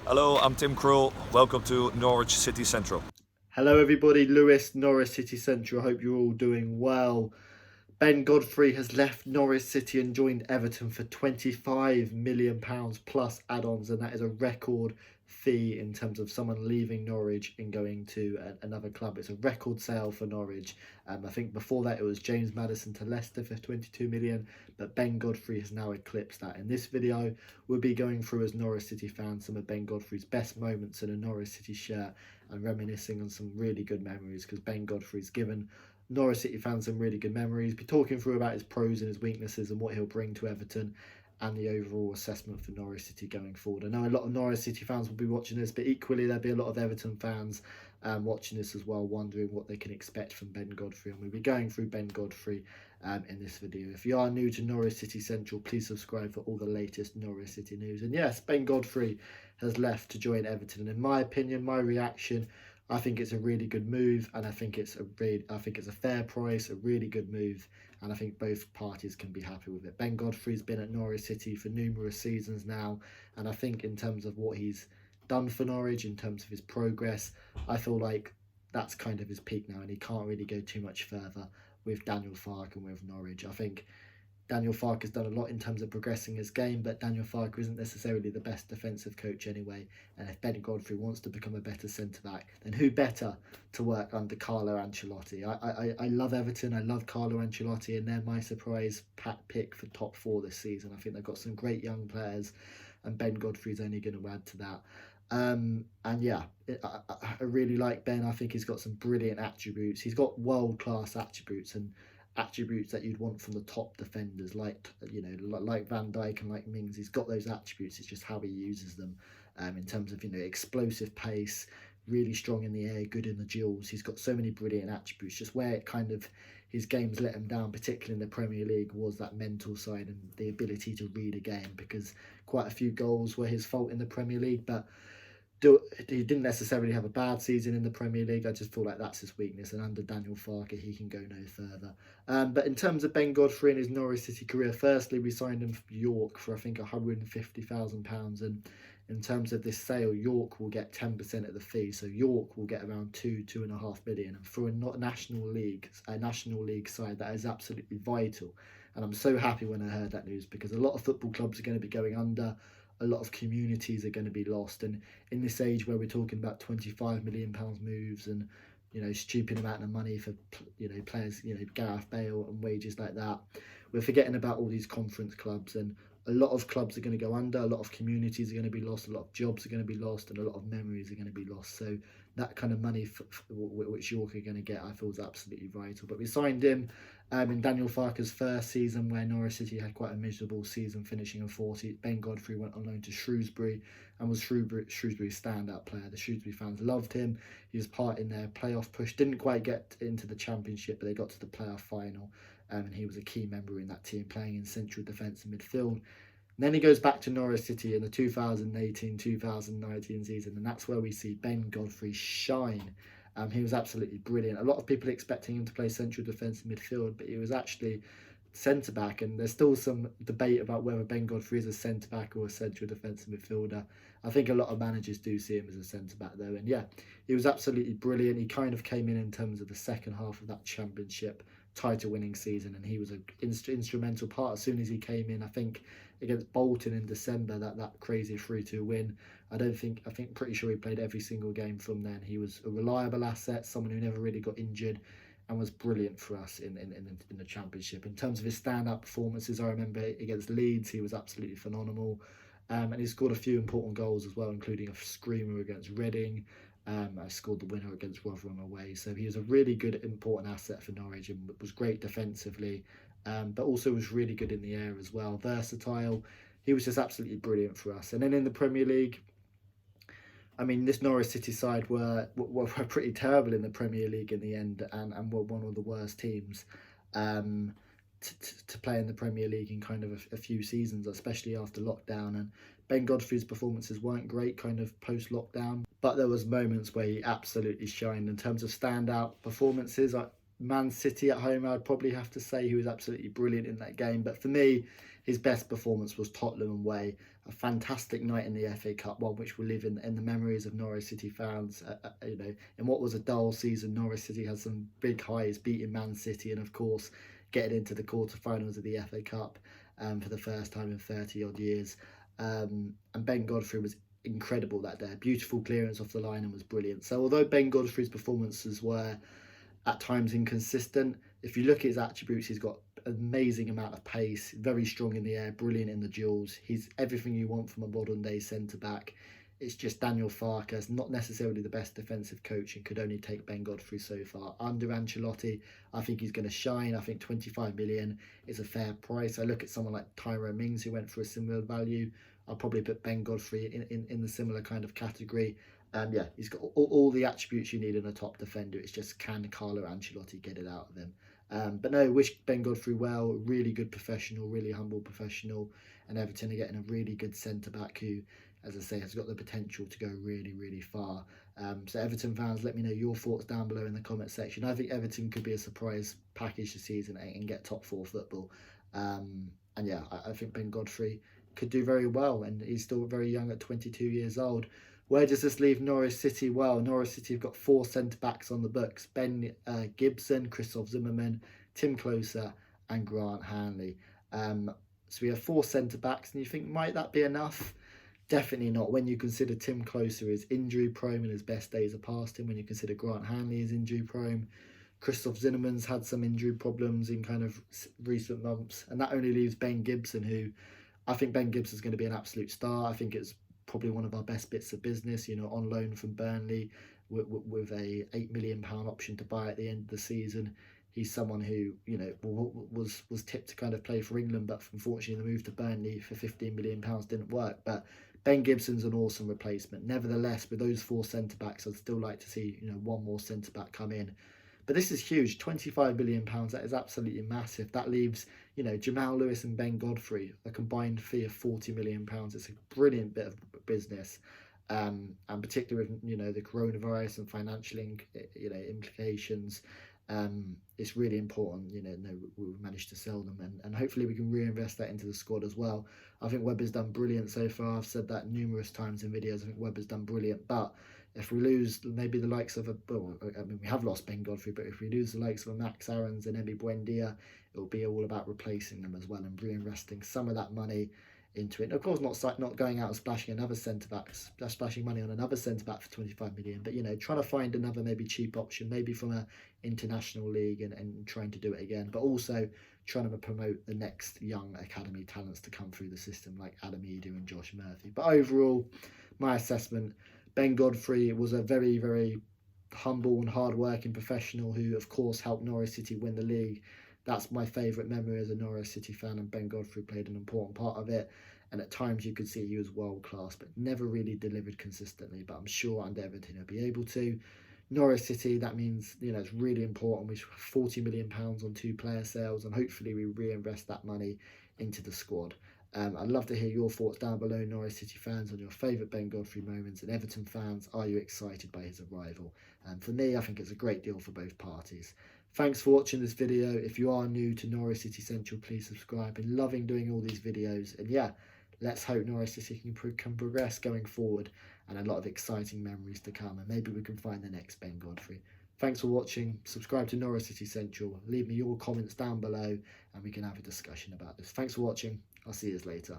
Hello, I'm Tim Krul. Welcome to Norwich City Central. Hello, everybody. Lewis, Norwich City Central. I hope you're all doing well. Ben Godfrey has left Norwich City and joined Everton for £25 million plus add-ons, and that is a record fee in terms of someone leaving Norwich and going to another club. It's a record sale for Norwich. I think before that it was James Maddison to Leicester for 22 million, but Ben Godfrey has now eclipsed that. In this video, we'll be going through as Norwich City fans some of Ben Godfrey's best moments in a Norwich City shirt and reminiscing on some really good memories because Ben Godfrey's given Norwich City fans some really good memories. Be talking through about his pros and his weaknesses and what he'll bring to Everton and the overall assessment for Norwich City going forward. I know a lot of Norwich City fans will be watching this, but equally there'll be a lot of Everton fans watching this as well, wondering what they can expect from Ben Godfrey. And we'll be going through Ben Godfrey in this video. If you are new to Norwich City Central, please subscribe for all the latest Norwich City news. And yes, Ben Godfrey has left to join Everton. And in my opinion, my reaction, I think it's a really good move, and I think it's a fair price, a really good move, and I think both parties can be happy with it. Ben Godfrey's been at Norwich City for numerous seasons now, and I think in terms of what he's done for Norwich, in terms of his progress, I feel like that's kind of his peak now, and he can't really go too much further with Daniel Farke and with Norwich. I think Daniel Farke has done a lot in terms of progressing his game, but Daniel Farke isn't necessarily the best defensive coach anyway. And if Ben Godfrey wants to become a better centre back, then who better to work under Carlo Ancelotti? I love Everton. I love Carlo Ancelotti, and they're my surprise pick for top four this season. I think they've got some great young players, and Ben Godfrey's only going to add to that. And yeah, I really like Ben. I think he's got some brilliant attributes. He's got world class attributes and attributes that you'd want from the top defenders, like Van Dijk and like Mings. He's got those attributes. It's just how he uses them. In terms of explosive pace, really strong in the air, good in the duels. He's got so many brilliant attributes. Just where it kind of his games let him down, particularly in the Premier League, was that mental side and the ability to read a game. Because quite a few goals were his fault in the Premier League, but he didn't necessarily have a bad season in the Premier League. I just feel like that's his weakness, and under Daniel Farke, he can go no further. But in terms of Ben Godfrey and his Norwich City career, firstly, we signed him for York for I think £150,000, and in terms of this sale, York will get 10% of the fee, so York will get around 2.5 million, and for a national league side, that is absolutely vital. And I'm so happy when I heard that news because a lot of football clubs are going to be going under. A lot of communities are going to be lost, and in this age where we're talking about £25 million moves and stupid amount of money for players, Gareth Bale and wages like that, we're forgetting about all these conference clubs, and a lot of clubs are going to go under, a lot of communities are going to be lost, a lot of jobs are going to be lost, and a lot of memories are going to be lost. So that kind of money which York are going to get, I feel, is absolutely vital. But we signed him in Daniel Farke's first season, where Norwich City had quite a miserable season, finishing in 40th. Ben Godfrey went on loan to Shrewsbury and was Shrewsbury's standout player. The Shrewsbury fans loved him. He was part in their playoff push. Didn't quite get into the Championship, but they got to the playoff final. And he was a key member in that team, playing in central defence and midfield. And then he goes back to Norwich City in the 2018-2019 season, and that's where we see Ben Godfrey shine. He was absolutely brilliant. A lot of people expecting him to play central defence and midfield, but he was actually centre back, and there's still some debate about whether Ben Godfrey is a centre back or a central defensive midfielder. I think a lot of managers do see him as a centre back though, and yeah, he was absolutely brilliant. He kind of came in terms of the second half of that Championship title winning season, and he was an instrumental part as soon as he came in. I think against Bolton in December, that crazy 3-2 win. I think pretty sure he played every single game from then. He was a reliable asset, someone who never really got injured, and was brilliant for us in the Championship. In terms of his standout performances, I remember against Leeds, he was absolutely phenomenal. And he scored a few important goals as well, including a screamer against Reading. I scored the winner against Rotherham away. So he was a really good, important asset for Norwich and was great defensively, but also was really good in the air as well. Versatile. He was just absolutely brilliant for us. And then in the Premier League, I mean, this Norwich City side were pretty terrible in the Premier League in the end, and were one of the worst teams to play in the Premier League in kind of a few seasons, especially after lockdown. And Ben Godfrey's performances weren't great kind of post lockdown, but there was moments where he absolutely shined. In terms of standout performances, Man City at home, I'd probably have to say he was absolutely brilliant in that game. But for me, his best performance was Tottenham away. a fantastic night in the FA Cup, one which will live in the memories of Norwich City fans. In what was a dull season, Norwich City had some big highs, beating Man City and, of course, getting into the quarterfinals of the FA Cup for the first time in 30 odd years. And Ben Godfrey was incredible that day. Beautiful clearance off the line and was brilliant. So although Ben Godfrey's performances were at times inconsistent, if you look at his attributes, he's got an amazing amount of pace, very strong in the air, brilliant in the duels. He's everything you want from a modern day centre back. It's just Daniel Farkas, not necessarily the best defensive coach, and could only take Ben Godfrey so far. Under Ancelotti, I think he's going to shine. I think 25 million is a fair price. I look at someone like Tyrone Mings, who went for a similar value. I'll probably put Ben Godfrey in the similar kind of category. Yeah, he's got all the attributes you need in a top defender. It's just, can Carlo Ancelotti get it out of him? But no, wish Ben Godfrey well. Really good professional, really humble professional. And Everton are getting a really good centre-back who, as I say, has got the potential to go really, really far. So Everton fans, let me know your thoughts down below in the comment section. I think Everton could be a surprise package this season and get top four football. And yeah, I think Ben Godfrey could do very well, and he's still very young at 22 years old. Where does this leave Norwich City? Well, Norwich City have got 4 centre-backs on the books. Ben Gibson, Christoph Zimmerman, Tim Closer and Grant Hanley. So we have 4 centre-backs, and you think, might that be enough? Definitely not. When you consider Tim Closer is injury prone and his best days are past him, when you consider Grant Hanley is injury prone, Christoph Zimmerman's had some injury problems in kind of recent months, and that only leaves Ben Gibson, who I think Ben Gibson's going to be an absolute star. I think it's probably one of our best bits of business, on loan from Burnley with a £8 million option to buy at the end of the season. He's someone who, was tipped to kind of play for England, but unfortunately the move to Burnley for £15 million didn't work. But Ben Gibson's an awesome replacement. Nevertheless, with those 4 centre-backs, I'd still like to see, one more centre-back come in. But this is huge, £25 million, that is absolutely massive. That leaves, Jamal Lewis and Ben Godfrey, a combined fee of £40 million. It's a brilliant bit of business. And particularly with, the coronavirus and financial, implications, it's really important, we've managed to sell them, and hopefully we can reinvest that into the squad as well. I think Webber's done brilliant so far. I've said that numerous times in videos. I think Webber's done brilliant, but if we lose maybe the likes of we have lost Ben Godfrey, but if we lose the likes of a Max Aarons and Emi Buendia, it'll be all about replacing them as well and reinvesting some of that money into it. Of course, not going out and splashing another centre-back, splashing money on another centre-back for 25 million, but trying to find another maybe cheap option, maybe from an international league, and trying to do it again, but also trying to promote the next young academy talents to come through the system, like Adam Edu and Josh Murphy. But overall, my assessment, Ben Godfrey was a very, very humble and hard-working professional who, of course, helped Norwich City win the league. That's my favourite memory as a Norwich City fan, and Ben Godfrey played an important part of it. And at times you could see he was world-class, but never really delivered consistently. But I'm sure under Everton he'll be able to. Norwich City, that means, it's really important. We spent £40 million on 2 player sales, and hopefully we reinvest that money into the squad. I'd love to hear your thoughts down below, Norwich City fans, on your favourite Ben Godfrey moments, and Everton fans, are you excited by his arrival? For me, I think it's a great deal for both parties. Thanks for watching this video. If you are new to Norwich City Central, please subscribe. Been loving doing all these videos, and yeah, let's hope Norwich City can progress going forward, and a lot of exciting memories to come, and maybe we can find the next Ben Godfrey. Thanks for watching. Subscribe to Norwich City Central. Leave me your comments down below and we can have a discussion about this. Thanks for watching. I'll see you later.